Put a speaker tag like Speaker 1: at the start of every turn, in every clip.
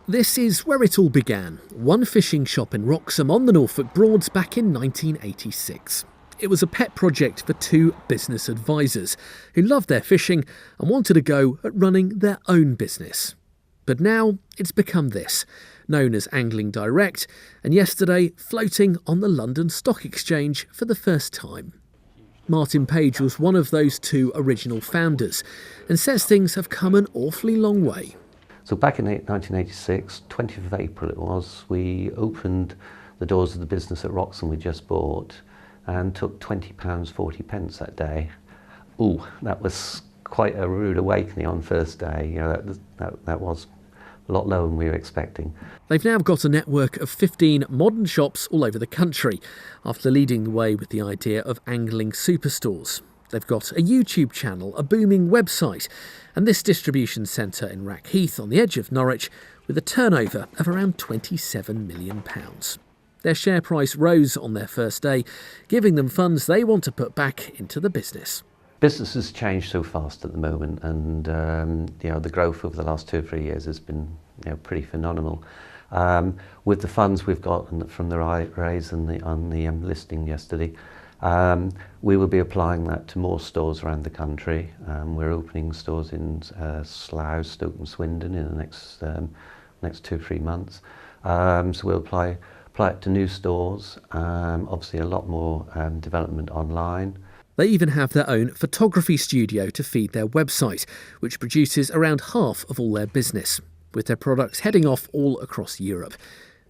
Speaker 1: This is where it all began, one fishing shop in Wroxham on the Norfolk Broads back in 1986. It was a pet project for two business advisors who loved their fishing and wanted a go at running their own business. But now it's become this, known as Angling Direct, and yesterday floating on the London Stock Exchange for the first time. Martin Page was one of those two original founders and says things have come an awfully long way.
Speaker 2: So back in 1986, 20th of April it was, we opened the doors of the business at Wroxham we just bought and took £20.40 that day. Ooh, that was quite a rude awakening on first day. You know, that was a lot lower than we were expecting.
Speaker 1: They've now got a network of 15 modern shops all over the country, after leading the way with the idea of angling superstores. They've got a YouTube channel, a booming website, and this distribution centre in Wroxham on the edge of Norwich with a turnover of around £27 million. Their share price rose on their first day, giving them funds they want to put back into the business.
Speaker 2: Business has changed so fast at the moment, and the growth over the last 2 or 3 years has been pretty phenomenal. With the funds we've got from the raise and on the listing yesterday, we will be applying that to more stores around the country. We're opening stores in Slough, Stoke and Swindon in the next 2 or 3 months. So we'll apply it to new stores, obviously a lot more development online.
Speaker 1: They even have their own photography studio to feed their website, which produces around half of all their business, with their products heading off all across Europe.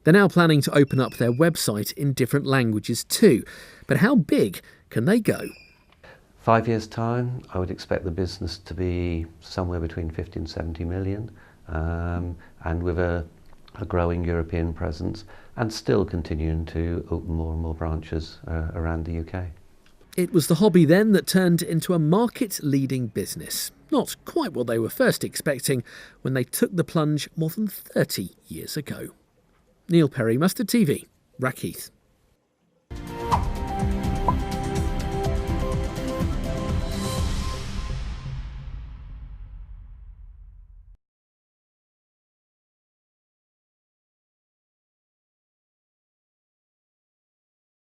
Speaker 1: They're now planning to open up their website in different languages too. But how big can they go?
Speaker 2: 5 years' time, I would expect the business to be somewhere between 50 and 70 million, and with a growing European presence, and still continuing to open more and more branches around the UK.
Speaker 1: It was the hobby then that turned into a market-leading business. Not quite what they were first expecting when they took the plunge more than 30 years ago. Neil Perry, Mustard TV, Wroxham.